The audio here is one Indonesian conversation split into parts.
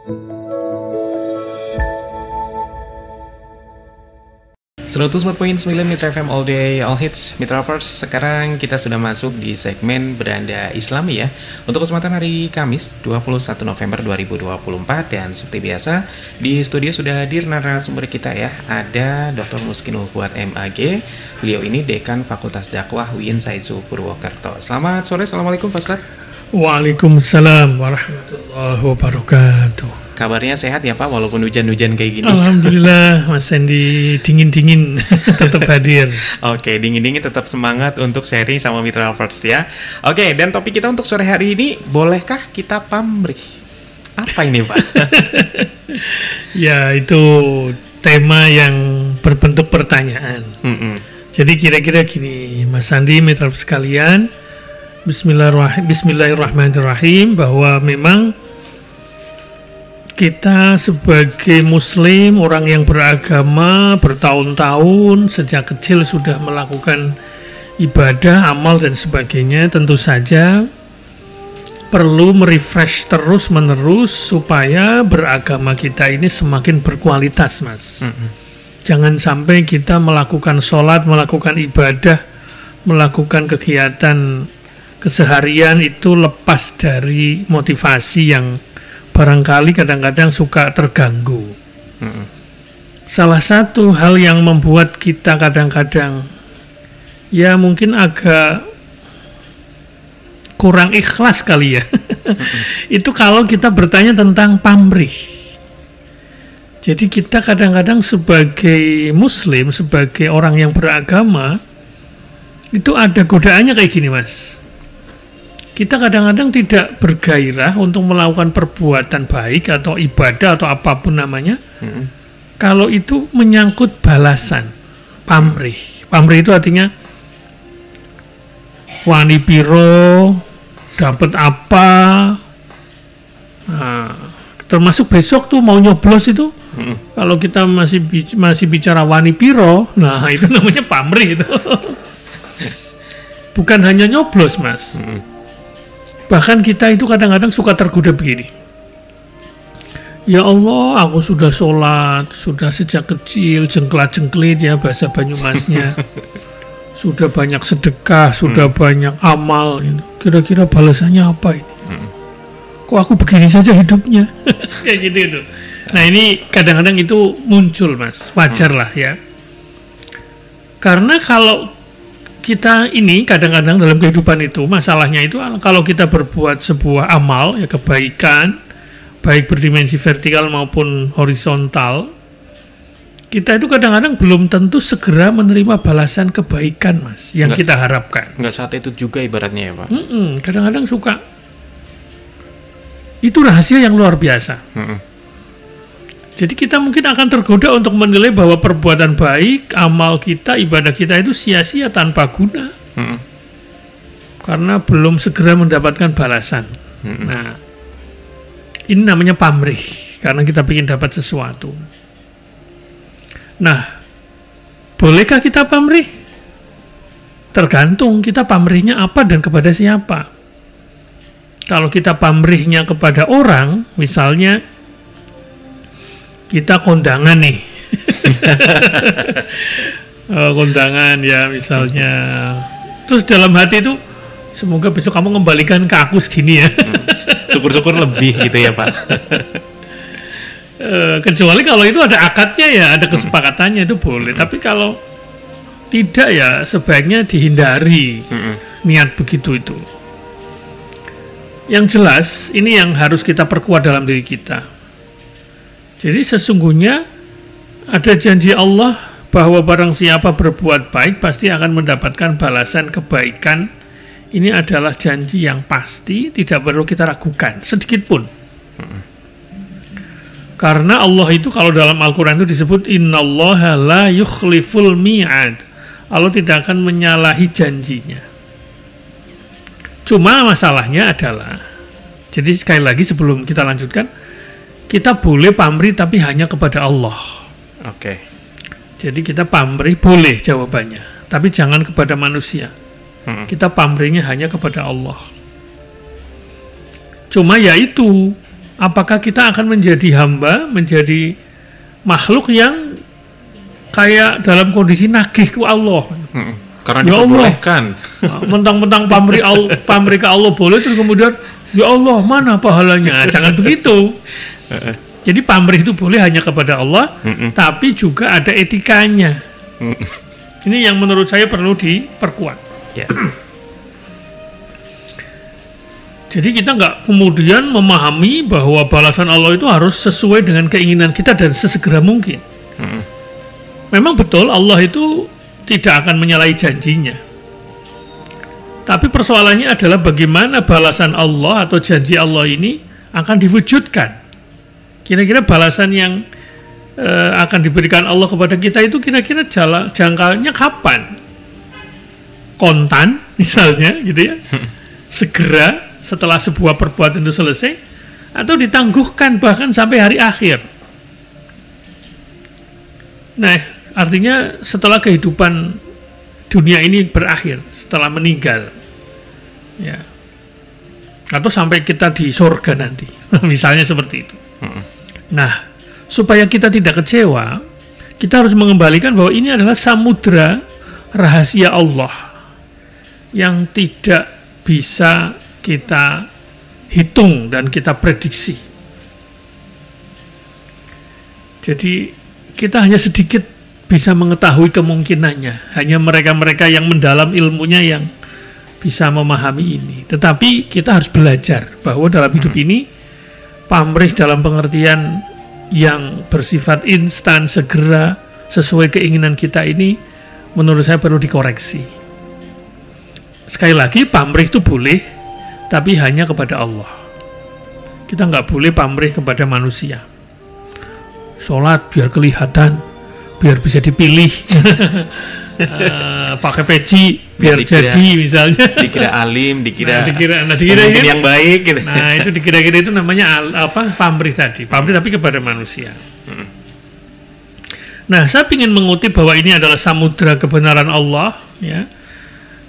104.9 Mitra FM All Day All Hits. Mitravers, sekarang kita sudah masuk di segmen Beranda Islami ya. Untuk kesempatan hari Kamis 21 November 2024. Dan seperti biasa di studio sudah hadir narasumber kita ya. Ada Dr. Muskinul Fuad MAG. Beliau ini Dekan Fakultas Dakwah UIN Saidzu Purwokerto. Selamat sore, Assalamualaikum Pak Ustadz. Waalaikumsalam warahmatullahi wabarakatuh. Kabarnya sehat ya Pak, walaupun hujan-hujan kayak gini? Alhamdulillah, Mas Sandy dingin-dingin tetap hadir. Oke, dingin-dingin tetap semangat untuk sharing sama Mitravers ya. Oke, dan topik kita untuk sore hari ini, bolehkah kita pamrih? Apa ini Pak? Ya, itu tema yang berbentuk pertanyaan. Jadi kira-kira gini, Mas Sandy, Mitravers sekalian, Bismillahirrahmanirrahim, bahwa memang kita sebagai muslim, orang yang beragama bertahun-tahun sejak kecil sudah melakukan ibadah, amal dan sebagainya, tentu saja perlu merefresh terus-menerus supaya beragama kita ini semakin berkualitas, Mas. Jangan sampai kita melakukan sholat, melakukan ibadah, melakukan kegiatan keseharian itu lepas dari motivasi yang barangkali kadang-kadang suka terganggu. Salah satu hal yang membuat kita kadang-kadang ya mungkin agak kurang ikhlas kali ya. Itu kalau kita bertanya tentang pamrih. Jadi kita kadang-kadang sebagai muslim, sebagai orang yang beragama, itu ada godaannya kayak gini, Mas. Kita kadang-kadang tidak bergairah untuk melakukan perbuatan baik atau ibadah atau apapun namanya, kalau itu menyangkut balasan, pamrih. Pamrih itu artinya wani piro, dapat apa, termasuk besok tuh mau nyoblos itu, kalau kita masih bicara wani piro, nah itu namanya pamrih itu. Bukan hanya nyoblos, Mas. Bahkan kita itu kadang-kadang suka tergoda begini. Ya Allah, aku sudah sholat, sudah sejak kecil, jengklat-jengklit ya bahasa Banyumasnya. Sudah banyak sedekah, sudah banyak amal. Kira-kira balasannya apa ini? Kok aku begini saja hidupnya? Kayak gitu itu. Nah ini kadang-kadang itu muncul, Mas. Wajar lah ya. Karena kalau kita ini kadang-kadang dalam kehidupan itu, masalahnya itu kalau kita berbuat sebuah amal, ya kebaikan, baik berdimensi vertikal maupun horizontal, kita itu kadang-kadang belum tentu segera menerima balasan kebaikan, Mas, yang kita harapkan. Nggak saat itu juga ibaratnya ya Pak? Kadang-kadang suka. Itu rahasia yang luar biasa. Jadi kita mungkin akan tergoda untuk menilai bahwa perbuatan baik, amal kita, ibadah kita itu sia-sia tanpa guna. Karena belum segera mendapatkan balasan. Nah, ini namanya pamrih, karena kita ingin dapat sesuatu. Nah, bolehkah kita pamrih? Tergantung kita pamrihnya apa dan kepada siapa. Kalau kita pamrihnya kepada orang, misalnya kita kondangan nih. Kondangan ya misalnya. Terus dalam hati itu, semoga besok kamu kembalikan ke aku segini ya. Syukur-syukur lebih gitu ya Pak. Kecuali kalau itu ada akadnya ya, ada kesepakatannya itu boleh. Tapi kalau tidak ya sebaiknya dihindari niat begitu itu. Yang jelas ini yang harus kita perkuat dalam diri kita. Jadi sesungguhnya ada janji Allah bahwa barang siapa berbuat baik pasti akan mendapatkan balasan kebaikan. Ini adalah janji yang pasti, tidak perlu kita ragukan sedikit pun. Karena Allah itu kalau dalam Al-Quran itu disebut innallaha la yukhliful mi'ad. Allah tidak akan menyalahi janjinya. Cuma masalahnya adalah, jadi sekali lagi sebelum kita lanjutkan, kita boleh pamrih tapi hanya kepada Allah. Oke. Jadi kita pamrih boleh jawabannya, tapi jangan kepada manusia. Kita pamrihnya hanya kepada Allah. Cuma ya itu, apakah kita akan menjadi hamba, menjadi makhluk yang kayak dalam kondisi nagih ke Allah. Karena Ya diperbolehkan. Mentang-mentang pamrih ke Allah boleh, terus kemudian ya Allah mana pahalanya? Jangan begitu. Jadi pamrih itu boleh hanya kepada Allah, tapi juga ada etikanya. Ini yang menurut saya perlu diperkuat. Ya. Jadi kita nggak kemudian memahami bahwa balasan Allah itu harus sesuai dengan keinginan kita dan sesegera mungkin. Memang betul Allah itu tidak akan menyalahi janjinya. Tapi persoalannya adalah bagaimana balasan Allah atau janji Allah ini akan diwujudkan. Kira-kira balasan yang akan diberikan Allah kepada kita itu kira-kira jangkauannya kapan? Kontan misalnya gitu ya. Segera setelah sebuah perbuatan itu selesai, atau ditangguhkan bahkan sampai hari akhir. Nah, artinya setelah kehidupan dunia ini berakhir, setelah meninggal, ya, atau sampai kita di surga nanti, misalnya seperti itu. Nah, supaya kita tidak kecewa, kita harus mengembalikan bahwa ini adalah samudra rahasia Allah yang tidak bisa kita hitung dan kita prediksi. Jadi kita hanya sedikit bisa mengetahui kemungkinannya. Hanya mereka-mereka yang mendalam ilmunya yang bisa memahami ini. Tetapi kita harus belajar bahwa dalam hidup ini pamrih dalam pengertian yang bersifat instan, segera, sesuai keinginan kita ini menurut saya perlu dikoreksi. Sekali lagi, pamrih itu boleh, tapi hanya kepada Allah. Kita nggak boleh pamrih kepada manusia. Sholat biar kelihatan, biar bisa dipilih. Pakai peci biar dikira, jadi misalnya. Dikira alim, dikira ini yang baik gitu. Nah, itu dikira-kira itu namanya pamrih tadi. Pamrih tapi kepada manusia. Nah, saya ingin mengutip bahwa ini adalah samudra kebenaran Allah, ya.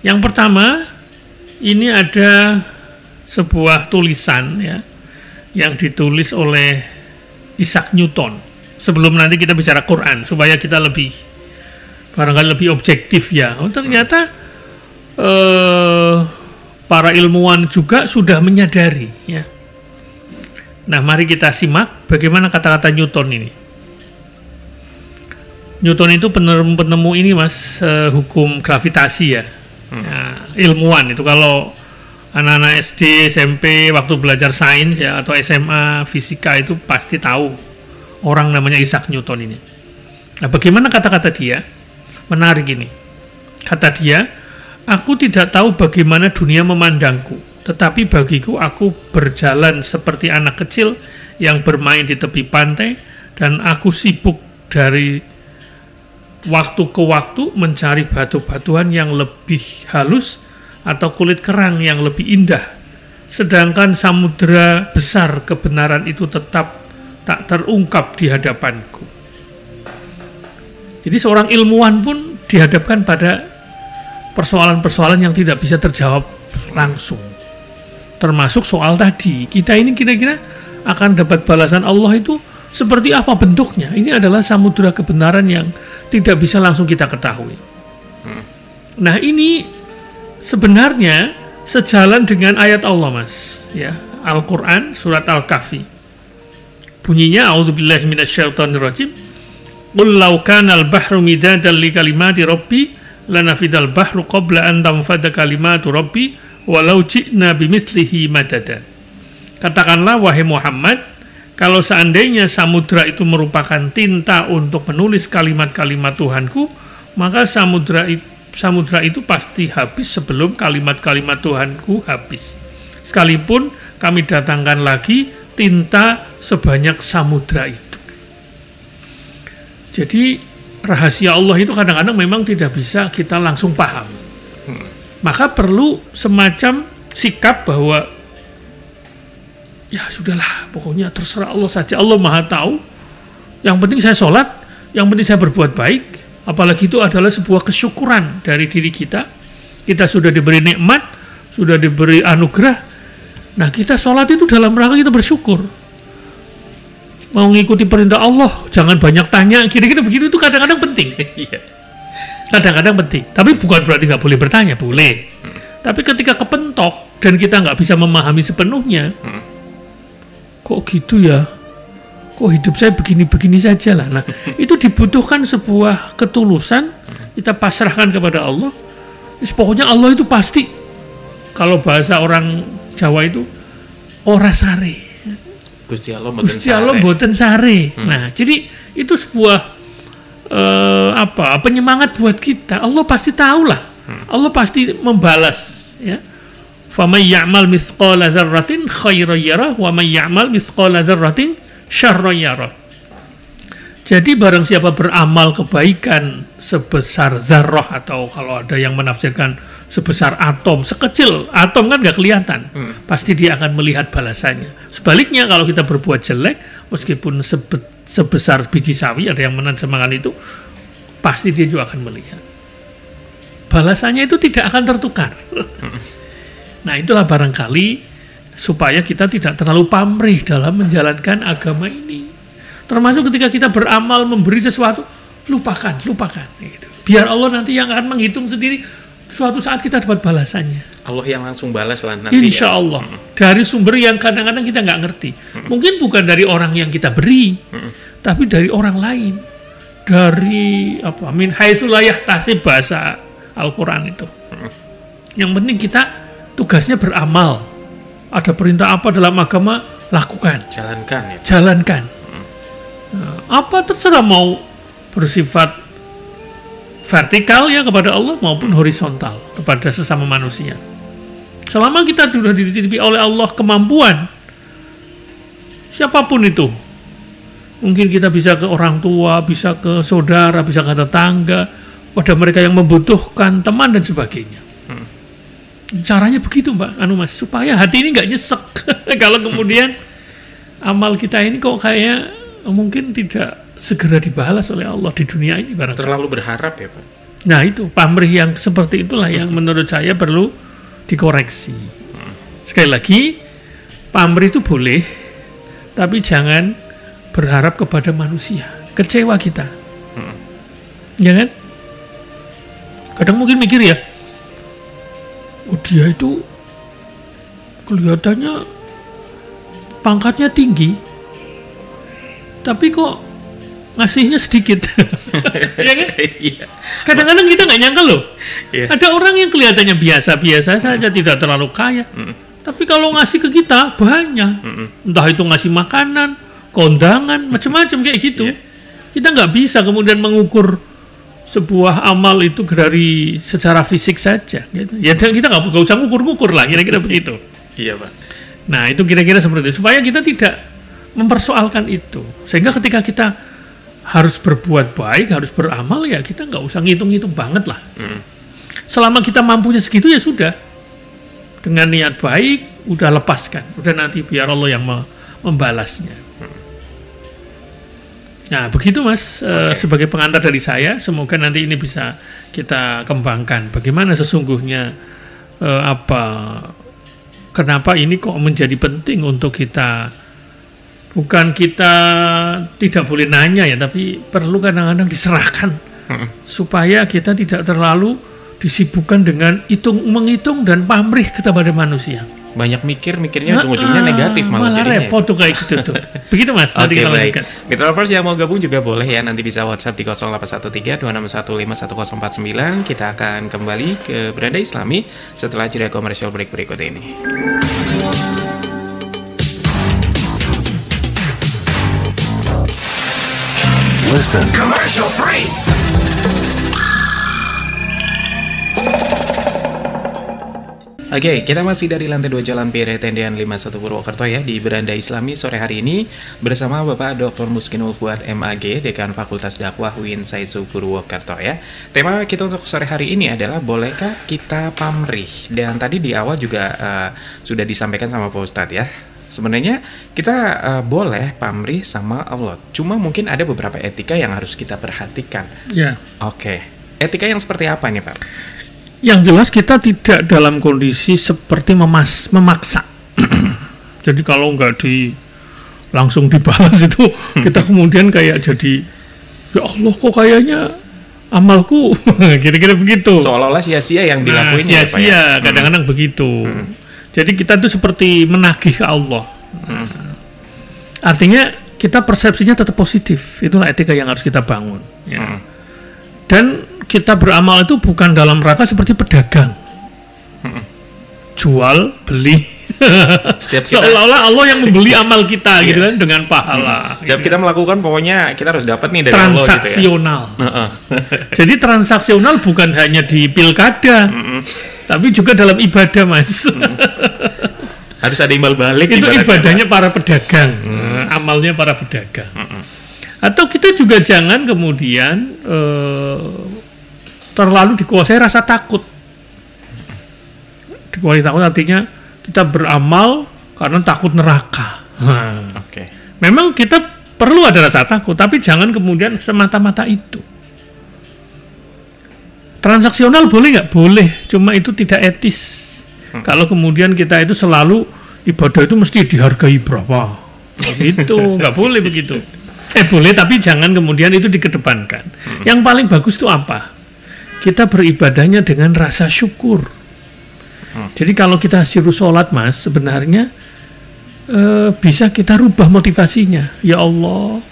Yang pertama, ini ada sebuah tulisan, ya, yang ditulis oleh Isaac Newton. Sebelum nanti kita bicara Quran, supaya kita barangkali lebih objektif, ya. Oh, ternyata para ilmuwan juga sudah menyadari, ya. Nah, mari kita simak bagaimana kata-kata Newton ini. Newton itu penemu ini, Mas, hukum gravitasi, ya. Nah, ilmuwan itu kalau anak-anak SD, SMP waktu belajar sains, ya, atau SMA fisika itu pasti tahu orang namanya Isaac Newton ini. Nah, bagaimana kata-kata dia? Menarik ini. Kata dia, aku tidak tahu bagaimana dunia memandangku, tetapi bagiku aku berjalan seperti anak kecil yang bermain di tepi pantai, dan aku sibuk dari waktu ke waktu mencari batu-batuan yang lebih halus atau kulit kerang yang lebih indah. Sedangkan samudera besar kebenaran itu tetap tak terungkap di hadapanku. Jadi seorang ilmuwan pun dihadapkan pada persoalan-persoalan yang tidak bisa terjawab langsung. Termasuk soal tadi, kita ini kira-kira akan dapat balasan Allah itu seperti apa bentuknya. Ini adalah samudera kebenaran yang tidak bisa langsung kita ketahui. Nah, ini sebenarnya sejalan dengan ayat Allah, Mas, ya, Al-Quran surat Al-Kahfi. Bunyinya, a'udzubillahi minasyaitonirrajim, qul law kana al-bahru midadan li kalimati rabbi lanafidal bahru qabla an tanfada kalimatu rabbi walau ji'na bimithlihi madada. Katakanlah, wahai Muhammad, kalau seandainya samudra itu merupakan tinta untuk menulis kalimat-kalimat Tuhanku, maka samudra itu pasti habis sebelum kalimat-kalimat Tuhanku habis. Sekalipun kami datangkan lagi tinta sebanyak samudra itu. Jadi rahasia Allah itu kadang-kadang memang tidak bisa kita langsung paham. Maka perlu semacam sikap bahwa ya sudahlah, pokoknya terserah Allah saja, Allah Maha Tahu. Yang penting saya sholat, yang penting saya berbuat baik. Apalagi itu adalah sebuah kesyukuran dari diri kita. Kita sudah diberi nikmat, sudah diberi anugerah. Nah, kita sholat itu dalam rangka kita bersyukur. mau ngikuti perintah Allah, jangan banyak tanya, kira-kira begitu. Itu kadang-kadang penting. Kadang-kadang penting, tapi bukan berarti nggak boleh bertanya, boleh. Tapi ketika kepentok dan kita nggak bisa memahami sepenuhnya, kok gitu ya? Kok hidup saya begini-begini saja lah. Nah, itu dibutuhkan sebuah ketulusan, kita pasrahkan kepada Allah. Pokoknya Allah itu pasti, kalau bahasa orang Jawa itu, ora sare. Gusti Allah mboten sare. Nah, jadi itu sebuah penyemangat buat kita. Allah pasti tahu lah. Allah pasti membalas, ya. Faman ya'mal mithqala dzarratin khairan yarah wa man ya'mal mithqala dzarratin syarran yarah. Jadi barang siapa beramal kebaikan sebesar zarrah, atau kalau ada yang menafsirkan sebesar atom, sekecil atom kan nggak kelihatan, pasti dia akan melihat balasannya. Sebaliknya kalau kita berbuat jelek, meskipun sebesar biji sawi, ada yang menerjemahkan itu, pasti dia juga akan melihat. Balasannya itu tidak akan tertukar. Nah, itulah barangkali supaya kita tidak terlalu pamrih dalam menjalankan agama ini. Termasuk ketika kita beramal, memberi sesuatu, lupakan. Gitu. Biar Allah nanti yang akan menghitung sendiri, suatu saat kita dapat balasannya. Allah yang langsung balas lah nanti. Insya Allah. Dari sumber yang kadang-kadang kita nggak ngerti. Mungkin bukan dari orang yang kita beri, tapi dari orang lain. Dari min haitsu la yahtasib, bahasa Al-Quran itu. Yang penting kita tugasnya beramal. Ada perintah apa dalam agama, lakukan. Jalankan. Ya. Jalankan. Apa terserah, mau bersifat vertikal ya kepada Allah maupun horizontal kepada sesama manusia. Selama kita sudah dititipi oleh Allah kemampuan, siapapun itu, mungkin kita bisa ke orang tua, bisa ke saudara, bisa ke tetangga, pada mereka yang membutuhkan teman dan sebagainya. Caranya begitu, Mbak, Mas, supaya hati ini nggak nyesek. Kalau kemudian amal kita ini kok kayak mungkin tidak segera dibalas oleh Allah di dunia ini. Terlalu berharap ya, Pak? Nah, itu pamrih yang seperti itulah yang menurut saya perlu dikoreksi. Sekali lagi, pamrih itu boleh, tapi jangan berharap kepada manusia. Kecewa kita. Ya kan? Kadang mungkin mikir ya, oh dia itu kelihatannya pangkatnya tinggi, tapi kok ngasihnya sedikit. Ya kan? Kadang-kadang kita nggak nyangka loh. Ada orang yang kelihatannya biasa-biasa saja, tidak terlalu kaya, tapi kalau ngasih ke kita banyak. Entah itu ngasih makanan, kondangan, macam-macam kayak gitu. Kita nggak bisa kemudian mengukur sebuah amal itu dari secara fisik saja. Gitu. Ya kita nggak usah ngukur-ngukur lah, kira-kira begitu. Iya, Pak. Nah, itu kira-kira seperti itu. Supaya kita tidak mempersoalkan itu. Sehingga ketika kita harus berbuat baik, harus beramal, ya kita nggak usah ngitung-ngitung banget lah. Selama kita mampunya segitu ya sudah. Dengan niat baik, udah lepaskan. Udah nanti biar Allah yang membalasnya. Nah, begitu Mas, sebagai pengantar dari saya, semoga nanti ini bisa kita kembangkan. Bagaimana sesungguhnya, kenapa ini kok menjadi penting untuk kita. Bukan kita tidak boleh nanya ya, tapi perlu kadang-kadang diserahkan supaya kita tidak terlalu disibukkan dengan menghitung dan pamrih kepada manusia. Banyak mikirnya ujung-ujungnya negatif malah jadinya. Repot tuh kayak gitu tuh. Begitu Mas. Oke, baik. Mitrovers yang mau gabung juga boleh ya, nanti bisa WhatsApp di 0813-261-5149. Kita akan kembali ke Beranda Islami setelah jeda komersial break berikut ini. Listen. Commercial free. Oke, kita masih dari lantai 2 Jalan Pire Tendean 51 Purwokerto ya, di Beranda Islami sore hari ini bersama Bapak Dr. Muskinul Fuad MAG, Dekan Fakultas Dakwah UIN Saizu Purwokerto ya. Tema kita untuk sore hari ini adalah bolehkah kita pamrih? Dan tadi di awal juga sudah disampaikan sama Pak Ustadz ya. Sebenarnya kita boleh pamrih sama Allah. Cuma mungkin ada beberapa etika yang harus kita perhatikan. Ya. Oke. Etika yang seperti apa nih, Pak? Yang jelas kita tidak dalam kondisi seperti memaksa. Jadi kalau nggak langsung dibalas itu, kita kemudian kayak jadi, ya Allah kok kayaknya amalku kira-kira begitu. Seolah-olah sia-sia yang dilakuin. Sia-sia, kadang-kadang begitu. Jadi kita tuh seperti menagih ke Allah. Artinya kita persepsinya tetap positif. Itulah etika yang harus kita bangun. Ya. Dan kita beramal itu bukan dalam rangka seperti pedagang. Jual, beli. Setiap kita, seolah-olah Allah yang membeli amal kita gitu kan, dengan pahala. Setiap kita melakukan pokoknya kita harus dapat nih dari transaksional. Allah gitu ya. Jadi transaksional bukan hanya di pilkada, tapi juga dalam ibadah, Mas. Harus ada imbal balik. Itu ibadahnya para pedagang, amalnya para pedagang. Atau kita juga jangan kemudian terlalu dikuasai rasa takut. Dikuasai takut artinya kita beramal karena takut neraka. Memang kita perlu ada rasa takut, tapi jangan kemudian semata-mata itu. Transaksional boleh nggak? Boleh, cuma itu tidak etis. Kalau kemudian kita itu selalu ibadah itu mesti dihargai berapa, itu nggak boleh begitu. Boleh, tapi jangan kemudian itu dikedepankan. Yang paling bagus itu apa? Kita beribadahnya dengan rasa syukur. Jadi kalau kita suruh sholat, Mas, sebenarnya bisa kita rubah motivasinya. Ya Allah,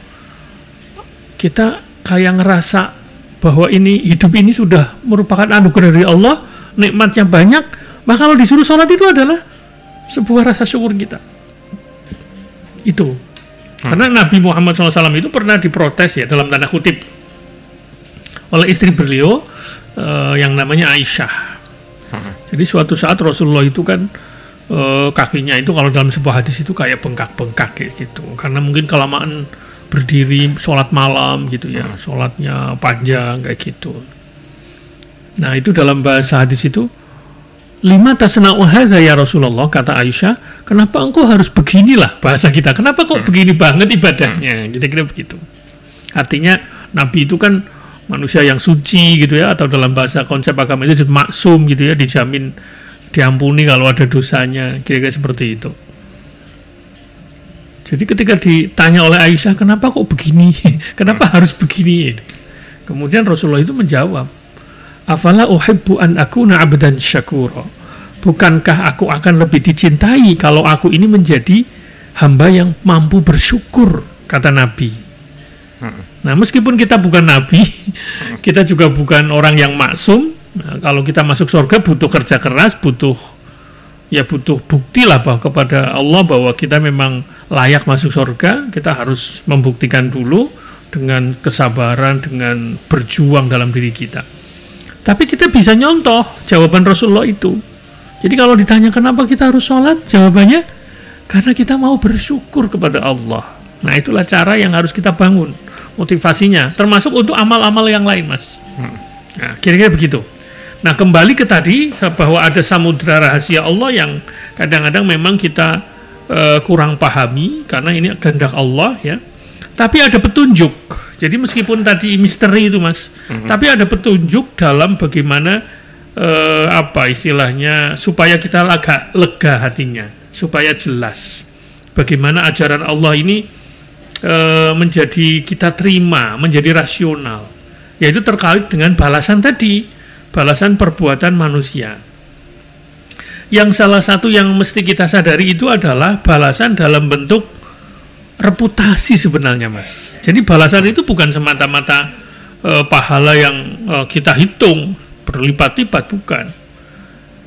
kita kayak ngerasa bahwa ini hidup ini sudah merupakan anugerah dari Allah, nikmatnya banyak. Maka kalau disuruh sholat itu adalah sebuah rasa syukur kita. Itu. Karena Nabi Muhammad SAW itu pernah diprotes ya, dalam tanda kutip, oleh istri beliau yang namanya Aisyah. Jadi suatu saat Rasulullah itu kan kakinya itu kalau dalam sebuah hadis itu kayak bengkak-bengkak kayak gitu, karena mungkin kelamaan berdiri sholat malam gitu ya, sholatnya panjang kayak gitu. Nah itu dalam bahasa hadis itu, lima tasna'u hadza ya Rasulullah, kata Aisyah, kenapa engkau harus beginilah, bahasa kita, kenapa kok begini banget ibadahnya, kira-kira begitu. Artinya Nabi itu kan manusia yang suci gitu ya, atau dalam bahasa konsep agama itu maksum gitu ya, dijamin diampuni kalau ada dosanya, kira-kira seperti itu. Jadi ketika ditanya oleh Aisyah, kenapa kok begini, kenapa harus begini, kemudian Rasulullah itu menjawab, afala uhibbu an akuna abdan syakura, bukankah aku akan lebih dicintai kalau aku ini menjadi hamba yang mampu bersyukur, kata Nabi. Nah, meskipun kita bukan nabi, kita juga bukan orang yang maksum. Nah, kalau kita masuk surga butuh kerja keras, butuh bukti lah bahwa kepada Allah bahwa kita memang layak masuk surga. Kita harus membuktikan dulu dengan kesabaran, dengan berjuang dalam diri kita. Tapi kita bisa nyontoh jawaban Rasulullah itu. Jadi kalau ditanya kenapa kita harus sholat, jawabannya karena kita mau bersyukur kepada Allah. Nah, itulah cara yang harus kita bangun motivasinya, termasuk untuk amal-amal yang lain, Mas. Nah, kira-kira begitu. Nah, kembali ke tadi bahwa ada samudra rahasia Allah yang kadang-kadang memang kita kurang pahami karena ini kehendak Allah ya. Tapi ada petunjuk. Jadi meskipun tadi misteri itu, Mas, tapi ada petunjuk dalam bagaimana apa istilahnya supaya kita agak lega hatinya, supaya jelas bagaimana ajaran Allah ini menjadi kita terima, menjadi rasional, yaitu terkait dengan balasan tadi, balasan perbuatan manusia. Yang salah satu yang mesti kita sadari itu adalah balasan dalam bentuk reputasi sebenarnya, Mas. Jadi balasan itu bukan semata-mata pahala yang kita hitung berlipat-lipat, bukan.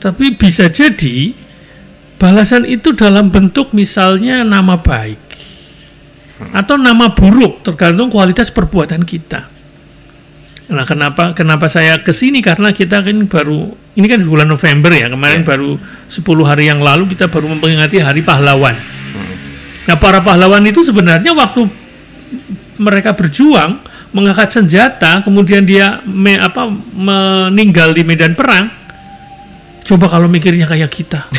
Tapi bisa jadi balasan itu dalam bentuk misalnya nama baik atau nama buruk, tergantung kualitas perbuatan kita. Nah, kenapa saya kesini, karena kita kan ini kan bulan November ya, kemarin baru 10 hari yang lalu kita baru memperingati Hari Pahlawan. Nah, para pahlawan itu sebenarnya waktu mereka berjuang mengangkat senjata, kemudian dia meninggal di medan perang. Coba kalau mikirnya kayak kita.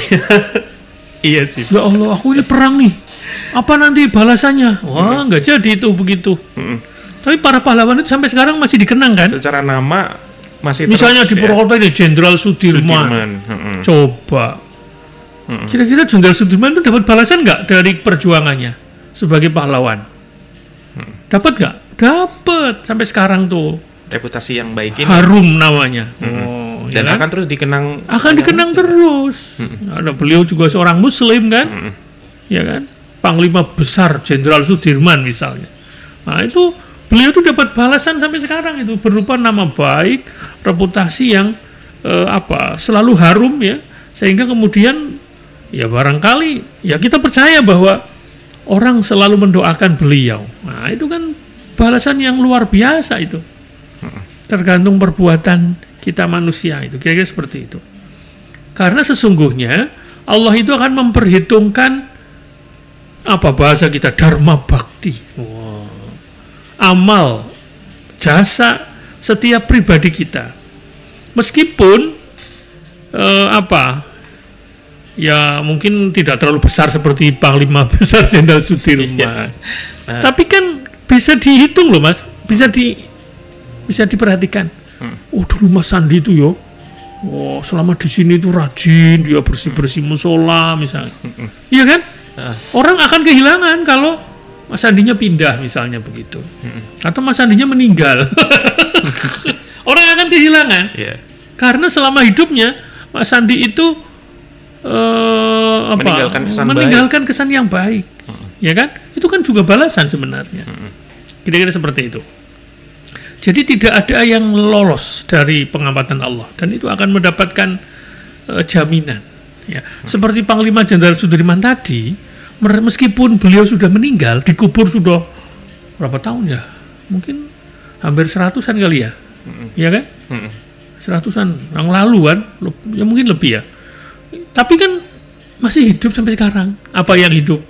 Iya sih. Ya Allah, aku ini perang nih. Apa nanti balasannya? Wah, nggak jadi itu begitu. Tapi para pahlawan itu sampai sekarang masih dikenang kan? Secara nama masih misalnya terus, di Purwokerto ini Jenderal Sudirman. Coba. Kira-kira Jenderal Sudirman itu dapat balasan nggak dari perjuangannya? sebagai pahlawan. Dapat nggak? Dapat sampai sekarang tuh. Reputasi yang baik ini Harum namanya. dan ya kan? akan terus dikenang. Akan dikenang terus. Ada beliau juga seorang Muslim kan, ya kan? Panglima besar Jenderal Sudirman misalnya. Nah itu beliau tuh dapat balasan sampai sekarang itu berupa nama baik, reputasi yang selalu harum ya, sehingga kemudian ya barangkali ya kita percaya bahwa orang selalu mendoakan beliau. Nah itu kan balasan yang luar biasa itu. Tergantung perbuatan kita manusia itu, kira-kira seperti itu. Karena sesungguhnya Allah itu akan memperhitungkan apa bahasa kita, dharma bakti. Amal, jasa setiap pribadi kita. Meskipun ya mungkin tidak terlalu besar seperti Panglima Besar Jenderal Sudirman. Tapi kan bisa dihitung loh Mas, bisa diperhatikan. Dulu Mas Sandi itu yo, selama di sini itu rajin, dia bersih-bersih musola misalnya. Iya kan? Orang akan kehilangan kalau Mas Sandinya pindah misalnya begitu. Atau Mas Sandinya meninggal. Orang akan kehilangan. Karena selama hidupnya Mas Sandi itu meninggalkan kesan yang baik. Ya kan? Itu kan juga balasan sebenarnya. Kira-kira seperti itu. Jadi tidak ada yang lolos dari pengamatan Allah, dan itu akan mendapatkan jaminan. Ya. Seperti Panglima Jenderal Sudirman tadi, meskipun beliau sudah meninggal, dikubur sudah berapa tahun ya? Mungkin hampir 100-an kali ya, ya kan? 100-an yang lalu kan, ya mungkin lebih ya. Tapi kan masih hidup sampai sekarang. Apa yang hidup?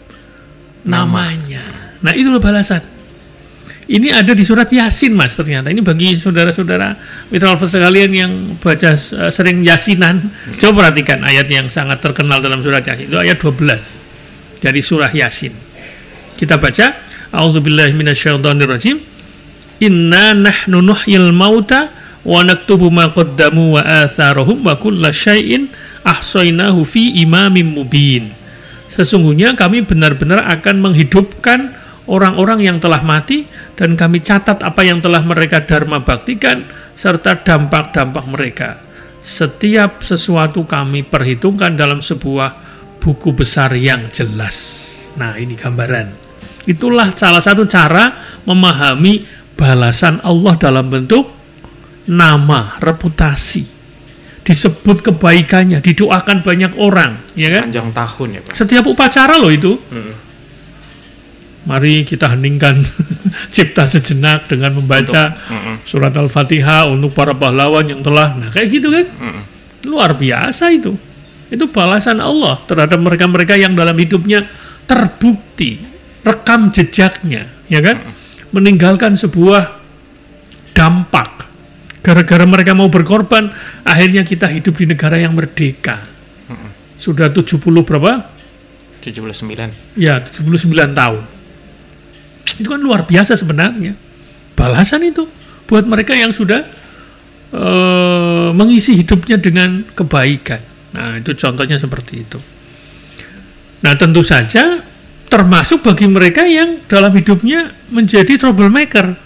Namanya. Nah itulah balasan. Ini ada di surat Yasin Mas ternyata. Ini bagi saudara-saudara mitra alfa sekalian yang baca sering Yasinan, coba perhatikan ayat yang sangat terkenal dalam surat Yasin. Itu ayat 12 dari surah Yasin. Kita baca, A'udzubillahi minasyaitonirrajim. Inna nahnu nuhyil mauta wa naktubu ma qaddamu wa atharahum wa kulla syai'in ahsaynahu fi imamin mubin. Sesungguhnya kami benar-benar akan menghidupkan orang-orang yang telah mati, dan kami catat apa yang telah mereka dharma baktikan serta dampak-dampak mereka. Setiap sesuatu kami perhitungkan dalam sebuah buku besar yang jelas. Nah ini gambaran. Itulah salah satu cara memahami balasan Allah dalam bentuk nama, reputasi. Disebut kebaikannya, didoakan banyak orang, ya kan? Sepanjang tahun ya Pak. Setiap upacara loh itu. Mari kita heningkan cipta sejenak dengan membaca surat Al-Fatihah untuk para pahlawan yang telah, nah kayak gitu kan, luar biasa itu. Itu balasan Allah terhadap mereka-mereka yang dalam hidupnya terbukti rekam jejaknya, ya kan, meninggalkan sebuah dampak. Gara-gara mereka mau berkorban, akhirnya kita hidup di negara yang merdeka. Sudah 70 berapa? 79. Ya, 79 tahun. Itu kan luar biasa sebenarnya. Balasan itu buat mereka yang sudah mengisi hidupnya dengan kebaikan. Nah, itu contohnya seperti itu. Nah, tentu saja termasuk bagi mereka yang dalam hidupnya menjadi troublemaker.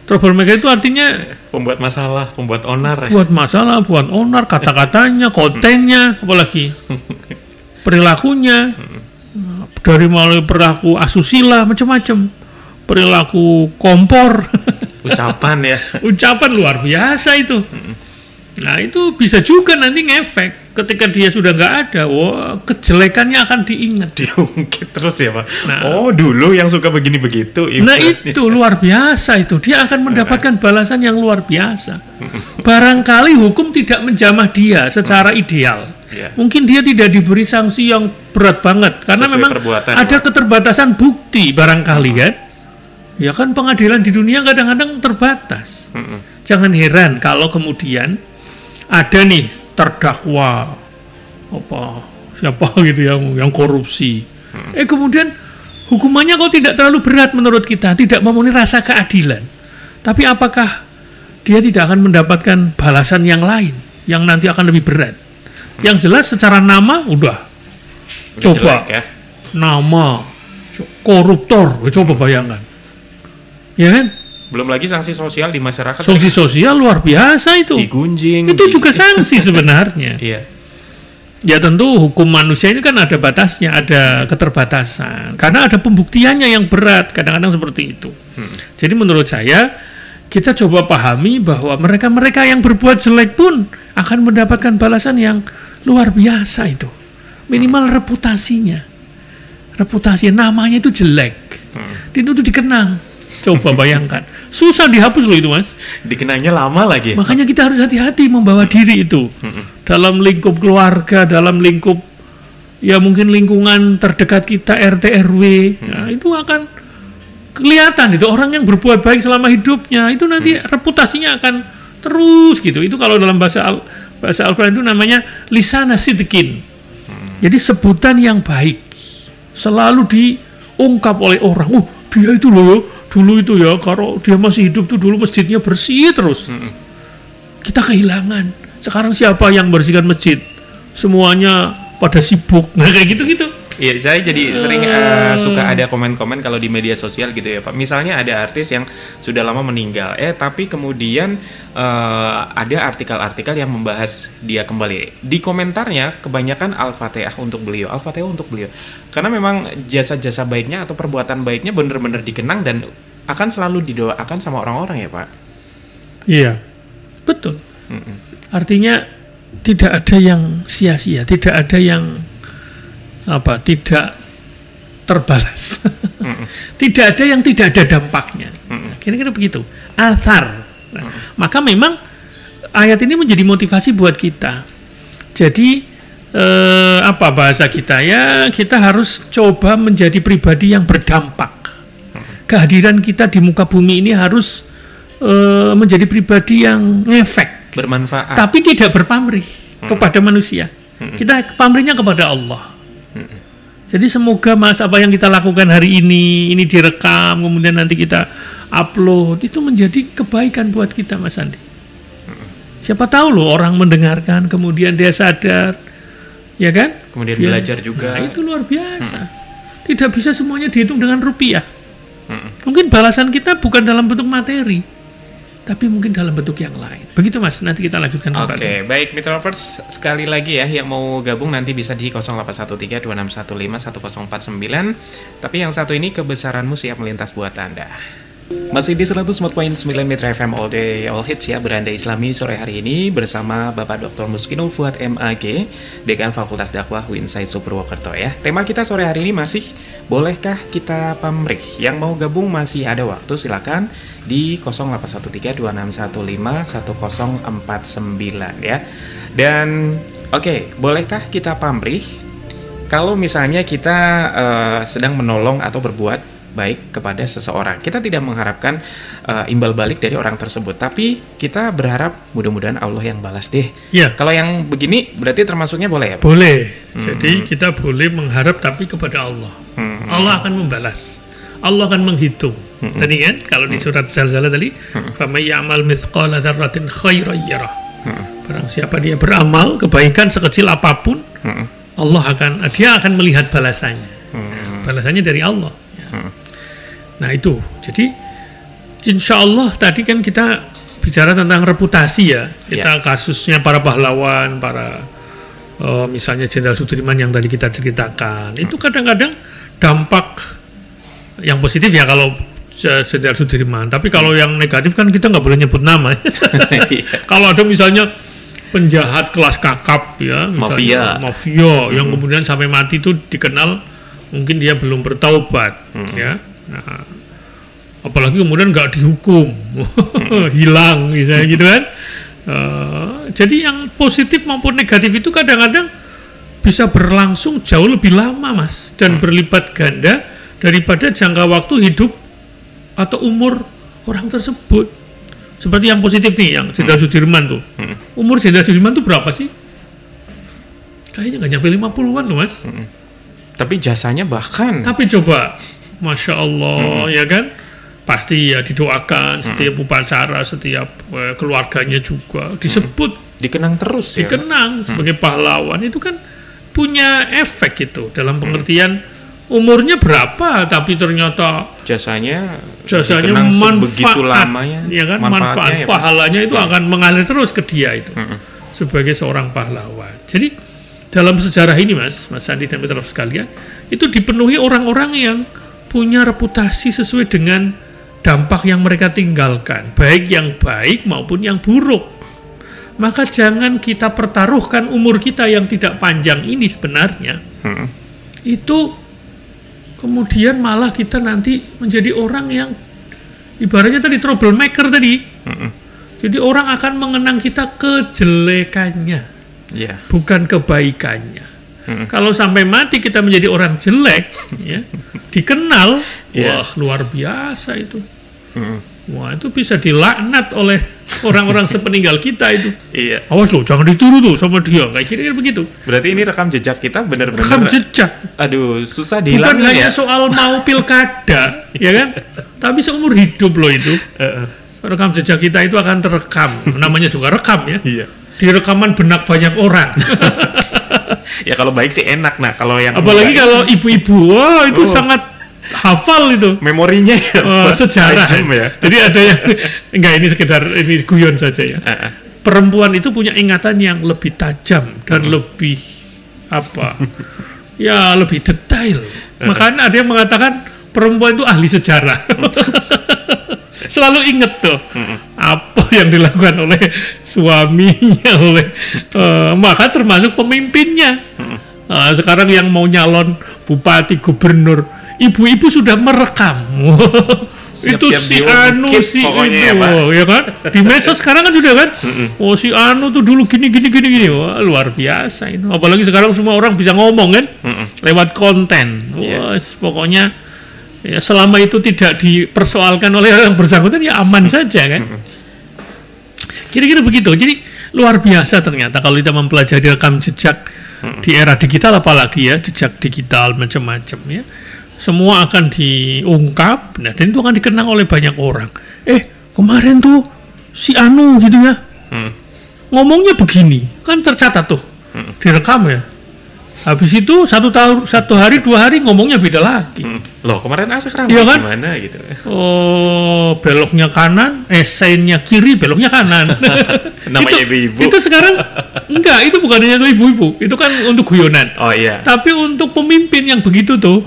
Troublemaker itu artinya pembuat masalah, pembuat onar. Buat masalah, buat onar, kata-katanya, kontennya, apalagi perilakunya. Dari mulai perilaku asusila, macam-macam, perilaku kompor, ucapan ya, ucapan luar biasa itu. Nah itu bisa juga nanti ngefek ketika dia sudah nggak ada. Wah, kejelekannya akan diingat, diungkit terus ya Pak. Nah, dulu yang suka begini begitu. Nah itu luar biasa itu, dia akan mendapatkan balasan yang luar biasa. Barangkali hukum tidak menjamah dia secara ideal. Mungkin dia tidak diberi sanksi yang berat banget karena sesuai memang ada keterbatasan bukti barangkali kan. Ya kan pengadilan di dunia kadang-kadang terbatas. Jangan heran kalau kemudian ada nih terdakwa siapa gitu yang korupsi. Kemudian hukumannya kok tidak terlalu berat menurut kita, tidak memenuhi rasa keadilan. Tapi apakah dia tidak akan mendapatkan balasan yang lain yang nanti akan lebih berat? Yang jelas secara nama udah coba jelek, ya? Nama koruptor, coba bayangkan. Ya kan? Belum lagi sanksi sosial di masyarakat. Sanksi sosial luar biasa itu. Digunjing. Itu juga sanksi sebenarnya. Iya. Ya tentu hukum manusia ini kan ada batasnya, ada keterbatasan. Karena ada pembuktiannya yang berat, kadang-kadang seperti itu. Jadi menurut saya, kita coba pahami bahwa mereka-mereka yang berbuat jelek pun akan mendapatkan balasan yang luar biasa itu. Minimal reputasinya. Namanya itu jelek. Itu dikenang. Coba bayangkan. Susah dihapus loh itu, Mas. Dikenangnya lama lagi. Makanya kita harus hati-hati membawa diri itu. Dalam lingkup keluarga, dalam lingkup ya mungkin lingkungan terdekat kita, RT RW. Nah, itu akan kelihatan itu orang yang berbuat baik selama hidupnya itu nanti reputasinya akan terus gitu. Itu kalau dalam bahasa Al-Qur'an itu namanya lisana sidqin. Jadi sebutan yang baik selalu diungkap oleh orang. Dia itu loh dulu itu ya, kalau dia masih hidup tuh dulu masjidnya bersih terus. Kita kehilangan. Sekarang siapa yang bersihkan masjid? Semuanya pada sibuk. Nah kayak gitu-gitu. Iya, saya jadi sering suka ada komen-komen kalau di media sosial gitu ya Pak. Misalnya ada artis yang sudah lama meninggal, tapi kemudian ada artikel-artikel yang membahas dia kembali. Di komentarnya kebanyakan Al-Fatihah untuk beliau, Karena memang jasa-jasa baiknya atau perbuatan baiknya benar-benar dikenang dan akan selalu didoakan sama orang-orang ya Pak. Iya, betul. Artinya tidak ada yang sia-sia, tidak ada yang tidak terbalas. Tidak ada yang tidak ada dampaknya. Kira-kira begitu. Athar. Maka memang ayat ini menjadi motivasi buat kita. Jadi bahasa kita ya, kita harus coba menjadi pribadi yang berdampak. Kehadiran kita di muka bumi ini harus menjadi pribadi yang ngefek, bermanfaat, tapi tidak berpamrih kepada manusia. Kita pamrihnya kepada Allah. Jadi semoga Mas apa yang kita lakukan hari ini direkam, kemudian nanti kita upload, itu menjadi kebaikan buat kita Mas Andi. Siapa tahu loh orang mendengarkan, kemudian dia sadar, ya kan? Kemudian belajar juga. Nah, itu luar biasa. Tidak bisa semuanya dihitung dengan rupiah. Mungkin balasan kita bukan dalam bentuk materi, tapi mungkin dalam bentuk yang lain. Begitu Mas, nanti kita lanjutkan kembali. Oke, baik Mitra Lovers, sekali lagi ya yang mau gabung nanti bisa di 081326151049. Tapi yang satu ini kebesaranmu siap melintas buat Anda. Masih di 104.9 Mitra FM All Day All Hits ya, Beranda Islami sore hari ini bersama Bapak Dr. Muskinul Fuad MAG, Dekan Fakultas Dakwah UIN SAIS Purwokerto ya. Tema kita sore hari ini masih bolehkah kita pamrih? Yang mau gabung masih ada waktu, silakan di 081326151049 ya. Dan bolehkah kita pamrih kalau misalnya kita sedang menolong atau berbuat baik kepada seseorang? Kita tidak mengharapkan imbal balik dari orang tersebut, tapi kita berharap mudah-mudahan Allah yang balas deh. Ya. Kalau yang begini berarti termasuknya boleh ya? Boleh. Jadi kita boleh mengharap tapi kepada Allah. Allah akan membalas. Allah akan menghitung. Tadi kan kalau di surat Zalzalah tadi, "Faman ya'mal mithqala dzarratin khairan yarah." Barang siapa dia beramal kebaikan sekecil apapun, dia akan melihat balasannya. Balasannya dari Allah. Nah itu, jadi insya Allah tadi kan kita bicara tentang reputasi ya. Kita kasusnya para pahlawan, misalnya Jenderal Sudirman yang tadi kita ceritakan, itu kadang-kadang dampak yang positif ya kalau Jenderal Sudirman. Tapi kalau yang negatif kan kita nggak boleh nyebut nama. Kalau ada misalnya penjahat kelas kakap ya, mafia yang kemudian sampai mati itu dikenal mungkin dia belum bertaubat ya. Nah, apalagi kemudian nggak dihukum, hilang misalnya gitu kan. Jadi yang positif maupun negatif itu kadang-kadang bisa berlangsung jauh lebih lama Mas, dan berlipat ganda daripada jangka waktu hidup atau umur orang tersebut. Seperti yang positif nih, yang Jenderal Sudirman tuh. Umur Jenderal Sudirman tuh berapa sih? Kayaknya nggak nyampe 50-an loh Mas. Tapi jasanya bahkan. Tapi coba, Masya Allah, ya kan? Pasti ya didoakan setiap upacara, setiap keluarganya juga disebut. Dikenang terus ya? Dikenang sebagai pahlawan. Itu kan punya efek itu, dalam pengertian umurnya berapa, tapi ternyata jasanya manfaat, begitu lamanya, ya kan, manfaat ya, pahalanya itu akan mengalir terus ke dia itu sebagai seorang pahlawan. Jadi dalam sejarah ini Mas Andi dan mitra sekalian, itu dipenuhi orang-orang yang punya reputasi sesuai dengan dampak yang mereka tinggalkan, baik yang baik maupun yang buruk. Maka jangan kita pertaruhkan umur kita yang tidak panjang ini sebenarnya. Itu kemudian malah kita nanti menjadi orang yang ibaratnya tadi troublemaker tadi. Jadi orang akan mengenang kita kejelekannya, bukan kebaikannya. Kalau sampai mati kita menjadi orang jelek, ya, dikenal, wah luar biasa itu. Wah itu bisa dilaknat oleh orang-orang sepeninggal kita itu. Iya. Awas loh, jangan ditiru tuh sama dia. Kayak kira-kira begitu. Berarti ini rekam jejak kita benar-benar. Rekam jejak. Aduh, susah dihilangin. Bukan hanya soal mau pilkada, ya kan? Tapi seumur hidup loh itu. Rekam jejak kita itu akan terekam. Namanya juga rekam ya. Iya. Di rekaman benak banyak orang. Ya kalau baik sih enak. Nah kalau yang apalagi kalau ibu-ibu, wah itu sangat hafal itu memorinya sejarah ya. Jadi ada yang enggak, ini sekedar ini guyon saja ya. Perempuan itu punya ingatan yang lebih tajam dan lebih apa ya, lebih detail. Makanya ada yang mengatakan perempuan itu ahli sejarah. Selalu inget tuh apa yang dilakukan oleh suaminya, oleh maka termasuk pemimpinnya. Sekarang yang mau nyalon bupati, gubernur, ibu-ibu sudah merekam. Itu si Anu, si itu, ya kan? Di medsos sekarang kan sudah kan? Oh si Anu tuh dulu gini. Wah luar biasa itu. Apalagi sekarang semua orang bisa ngomong kan? Lewat konten. Wah pokoknya ya, selama itu tidak dipersoalkan oleh orang bersangkutan ya aman saja kan? Kira-kira begitu. Jadi luar biasa ternyata kalau kita mempelajari rekam jejak di era digital, apalagi ya jejak digital macam-macam ya. Semua akan diungkap, nah, dan itu akan dikenang oleh banyak orang. Kemarin tuh si Anu gitu ya, ngomongnya begini, kan tercatat tuh, direkam ya. Habis itu satu hari 2 hari ngomongnya beda lagi. Loh kemarin sekarang ya kan? Gimana gitu? Oh beloknya kanan, seinnya kiri, beloknya kanan. Namanya ibu-ibu. Itu sekarang enggak, itu bukan hanya untuk ibu-ibu, itu kan untuk guyonan. Oh iya. Tapi untuk pemimpin yang begitu tuh.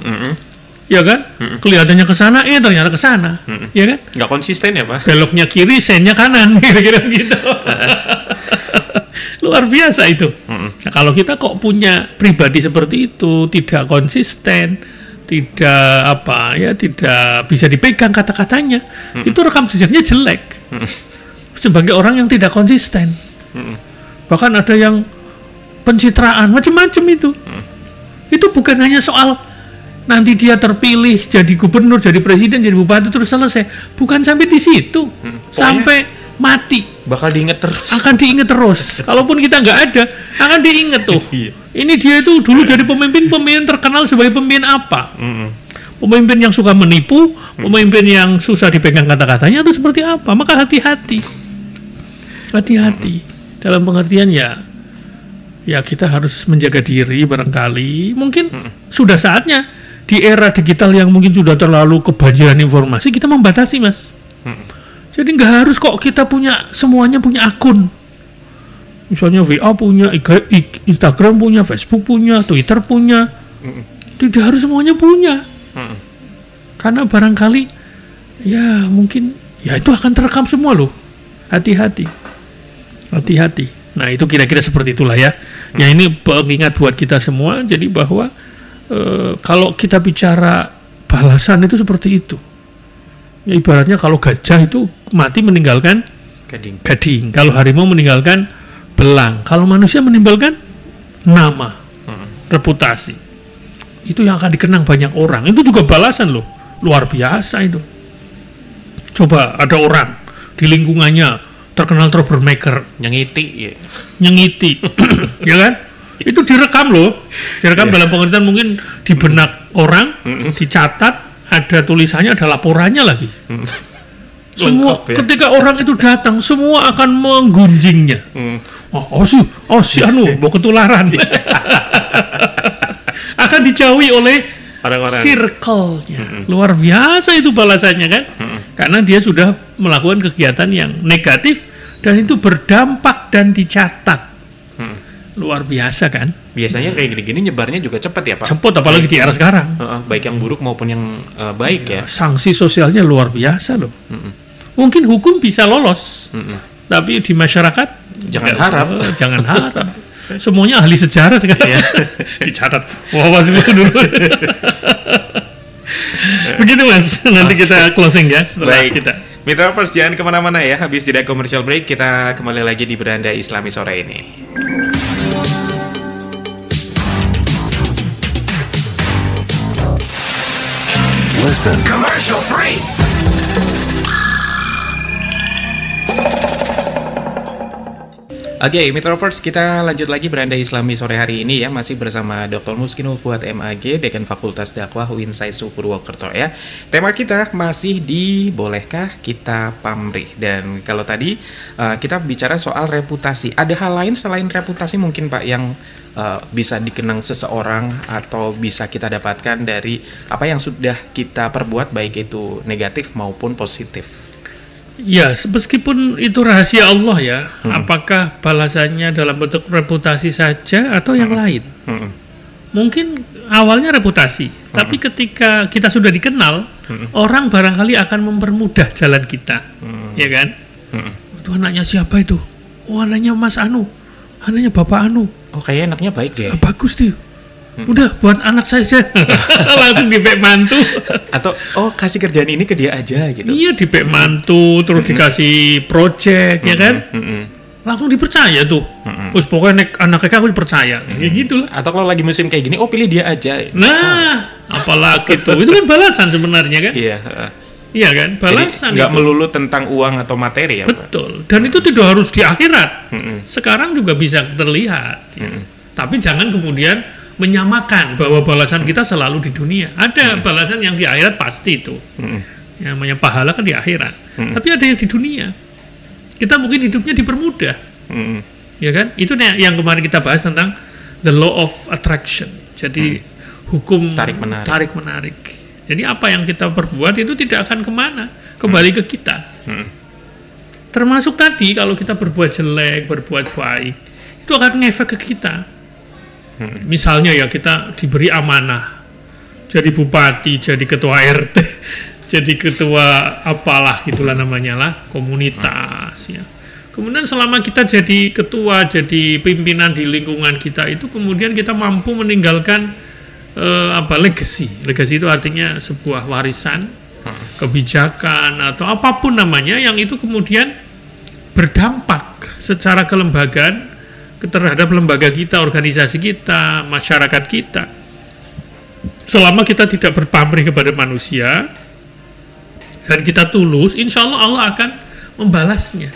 Ya kan? Kelihatannya ke sana, ternyata ke sana. Ya kan? Nggak konsisten ya, Pak? Beloknya kiri, sennya kanan, kira-kira gitu. Luar biasa itu. Nah, kalau kita kok punya pribadi seperti itu, tidak konsisten, tidak tidak bisa dipegang kata-katanya, itu rekam jejaknya jelek. Sebagai orang yang tidak konsisten. Bahkan ada yang pencitraan, macam-macam itu. Itu bukan hanya soal nanti dia terpilih jadi gubernur, jadi presiden, jadi bupati terus selesai. Bukan sampai di situ. Sampai mati. Bakal diinget terus. Akan diinget terus. Kalaupun kita nggak ada, akan diinget tuh. Ini dia itu dulu jadi pemimpin terkenal sebagai pemimpin apa? Pemimpin yang suka menipu, pemimpin yang susah dipegang kata-katanya itu seperti apa? Maka hati-hati. Hati-hati. Dalam pengertian ya kita harus menjaga diri barangkali. Mungkin sudah saatnya di era digital yang mungkin sudah terlalu kebanjiran informasi, kita membatasi, Mas. Jadi nggak harus kok kita semuanya punya akun. Misalnya WA punya, Instagram punya, Facebook punya, Twitter punya. Tidak harus semuanya punya. Karena barangkali ya mungkin ya itu akan terekam semua loh. Hati-hati. Nah itu kira-kira seperti itulah ya. Ya ini pengingat buat kita semua. Jadi bahwa kalau kita bicara balasan itu seperti itu. Ya, ibaratnya kalau gajah itu mati meninggalkan gading. Kalau harimau meninggalkan belang. Kalau manusia meninggalkan nama, reputasi. Itu yang akan dikenang banyak orang. Itu juga balasan loh. Luar biasa itu. Coba ada orang di lingkungannya terkenal troublemaker, nyengiti, ya kan? Itu direkam loh, dalam pengertian mungkin di benak orang, dicatat, ada tulisannya, ada laporannya lagi. Semua lengkap, ya? Ketika orang itu datang, semua akan menggunjingnya. Si Anu mau ketularan. Akan dijauhi oleh Orang-orang. circle-nya. Luar biasa itu balasannya kan? Karena dia sudah melakukan kegiatan yang negatif dan itu berdampak dan dicatat. Luar biasa kan? Biasanya kayak gini-gini nyebarnya juga cepat ya Pak? Cepat apalagi di era sekarang. Baik yang buruk maupun yang baik ya. Sanksi sosialnya luar biasa loh. Mungkin hukum bisa lolos, tapi di masyarakat Jangan harap. Jangan harap. Semuanya ahli sejarah sekarang. Dicatat. Wah, dulu. Begitu Mas. Nanti kita closing ya setelah Baik. kita. Mitrovers jangan kemana-mana ya. Habis jeda commercial break kita kembali lagi di Beranda Islami sore ini. Listen. Commercial break. Oke, Mitrovers, kita lanjut lagi Beranda Islami sore hari ini ya, masih bersama Dr. Muskinul Fuad MAG, Dekan Fakultas Dakwah UIN/SAISU Purwokerto ya. Tema kita masih di bolehkah kita pamrih, dan kalau tadi kita bicara soal reputasi. Ada hal lain selain reputasi mungkin Pak yang bisa dikenang seseorang atau bisa kita dapatkan dari apa yang sudah kita perbuat, baik itu negatif maupun positif? Ya, meskipun itu rahasia Allah ya, apakah balasannya dalam bentuk reputasi saja atau yang lain? Mungkin awalnya reputasi, tapi ketika kita sudah dikenal, orang barangkali akan mempermudah jalan kita, ya kan? Itu anaknya siapa itu? Oh, anaknya Mas Anu, anaknya Bapak Anu. Oh, kayaknya anaknya baik ya? Bagus tuh. Udah buat anak saya langsung dipek mantu. Atau kasih kerjaan ini ke dia aja gitu. Iya, dipek mantu terus dikasih project ya kan, langsung dipercaya tuh. Terus pokoknya anaknya aku dipercaya kayak gitulah. Atau kalau lagi musim kayak gini, pilih dia aja. Nah, apalagi tuh itu kan balasan sebenarnya kan. Iya kan, balasan. Jadi nggak melulu tentang uang atau materi ya. Betul. Dan itu tidak harus di akhirat. Sekarang juga bisa terlihat. Tapi jangan kemudian menyamakan bahwa balasan kita selalu di dunia. Ada balasan yang di akhirat pasti itu. Yang namanya pahala kan di akhirat. Tapi ada yang di dunia. Kita mungkin hidupnya dipermudah. Ya kan? Itu yang kemarin kita bahas tentang the law of attraction. Jadi hukum tarik menarik. Jadi apa yang kita perbuat itu tidak akan kemana, kembali ke kita. Termasuk tadi kalau kita berbuat jelek, berbuat baik, itu akan ngefek ke kita. Misalnya ya kita diberi amanah, jadi bupati, jadi ketua RT, jadi ketua apalah gitulah namanya lah, komunitas ya. Kemudian selama kita jadi ketua, jadi pimpinan di lingkungan kita itu, kemudian kita mampu meninggalkan legacy. Legacy itu artinya sebuah warisan, kebijakan atau apapun namanya yang itu kemudian berdampak secara kelembagaan terhadap lembaga kita, organisasi kita, masyarakat kita. Selama kita tidak berpamrih kepada manusia dan kita tulus, insya Allah akan membalasnya.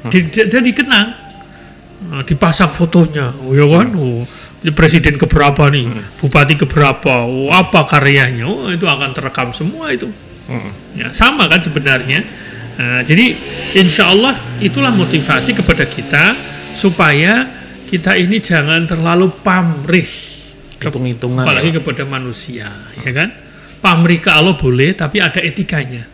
Dan dikenang, dipasang fotonya, oh ya kan, presiden keberapa nih, bupati keberapa, apa karyanya, itu akan terekam semua itu. Ya, sama kan sebenarnya. Jadi insya Allah itulah motivasi kepada kita supaya kita ini jangan terlalu pamrih, hitung-hitungan apalagi kepada manusia, ya kan? Pamrih ke Allah boleh, tapi ada etikanya.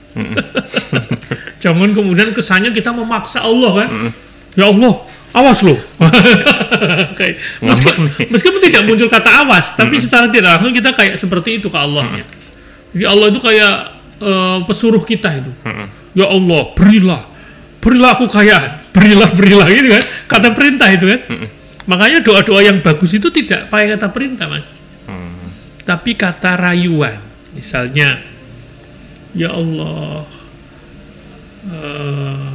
Jangan kemudian kesannya kita memaksa Allah kan? Ya Allah, awas loh. Meskipun tidak muncul kata awas, tapi secara tidak langsung kita kayak seperti itu ke Allahnya. Jadi Allah itu kayak pesuruh kita itu. Ya Allah, berilah aku kekayaan, berilah gitu kan? Kata perintah itu kan? Makanya doa-doa yang bagus itu tidak pakai kata perintah, Mas. Tapi kata rayuan. Misalnya, ya Allah,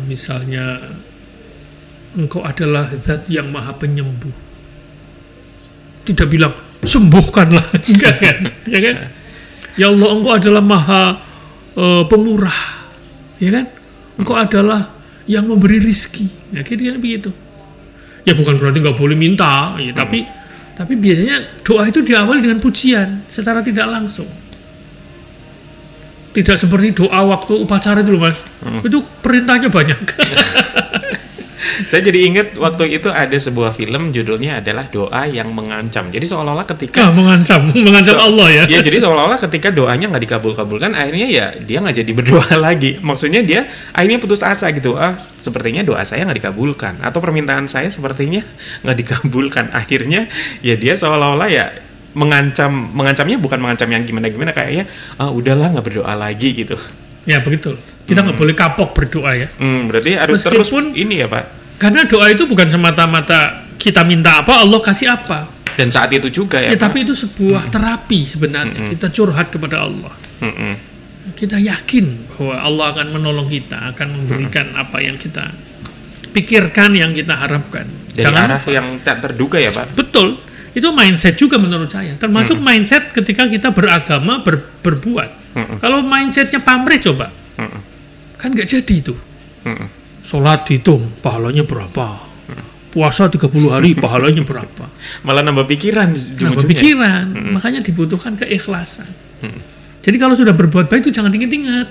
misalnya, Engkau adalah zat yang maha penyembuh. Tidak bilang, sembuhkanlah. Enggak kan? Ya kan? Ya Allah, Engkau adalah maha pemurah. Ya kan? Engkau adalah yang memberi rizki. Ya, kira-kira begitu. Ya bukan berarti nggak boleh minta, ya, tapi biasanya doa itu diawali dengan pujian secara tidak langsung. Tidak seperti doa waktu upacara itu loh Mas. Itu perintahnya banyak. Saya jadi ingat waktu itu ada sebuah film judulnya adalah Doa yang Mengancam. Jadi seolah-olah ketika mengancam Allah ya. Ya, jadi seolah-olah ketika doanya nggak dikabul-kabulkan, akhirnya ya dia nggak jadi berdoa lagi. Maksudnya dia akhirnya putus asa gitu. Sepertinya doa saya nggak dikabulkan, atau permintaan saya sepertinya nggak dikabulkan. Akhirnya ya dia seolah-olah ya mengancamnya bukan mengancam yang gimana-gimana, kayaknya udahlah nggak berdoa lagi gitu. Ya begitu. Kita nggak boleh kapok berdoa ya. Berarti harus Meskipun, terus ini ya Pak. Karena doa itu bukan semata-mata kita minta apa, Allah kasih apa. Dan saat itu juga ya Pak. Tapi itu sebuah terapi sebenarnya. Kita curhat kepada Allah. Kita yakin bahwa Allah akan menolong kita, akan memberikan apa yang kita pikirkan, yang kita harapkan. Dari arah yang tak terduga ya Pak. Betul. Itu mindset juga menurut saya. Termasuk mindset ketika kita beragama, berbuat. Kalau mindsetnya pamrih coba. Kan nggak jadi itu. Sholat dihitung, pahalanya berapa. Puasa 30 hari, pahalanya berapa. Malah nambah pikiran. Nambah pikiran. Makanya dibutuhkan keikhlasan. Jadi kalau sudah berbuat baik itu jangan diingat-ingat.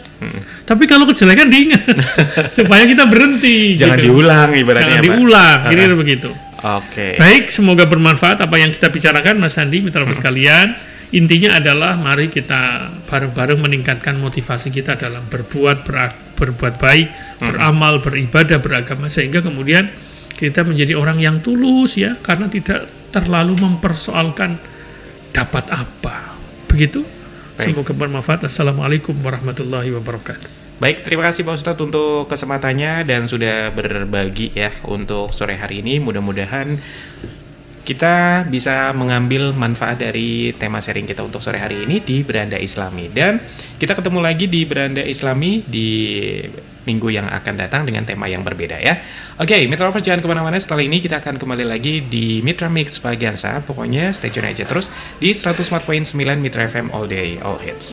Tapi kalau kejelekan diingat. Supaya kita berhenti. Jangan gitu. diulang ibaratnya. Jangan diulang, kira-kira begitu. Oke. Baik, semoga bermanfaat apa yang kita bicarakan, Mas Andi, mitra sekalian. Intinya adalah mari kita bareng-bareng meningkatkan motivasi kita dalam berbuat baik, beramal, beribadah, beragama, sehingga kemudian kita menjadi orang yang tulus ya, karena tidak terlalu mempersoalkan dapat apa. Begitu. Baik. Semoga bermanfaat. Assalamualaikum warahmatullahi wabarakatuh. Baik, terima kasih Pak Ustadz untuk kesempatannya dan sudah berbagi ya untuk sore hari ini. Mudah-mudahan kita bisa mengambil manfaat dari tema sharing kita untuk sore hari ini di Beranda Islami. Dan kita ketemu lagi di Beranda Islami di minggu yang akan datang dengan tema yang berbeda ya. Oke, Mitra Lovers jangan kemana-mana. Setelah ini kita akan kembali lagi di Mitra Mix Vagansa. Pokoknya stay tune aja terus di 104.9 Mitra FM All Day All Hits.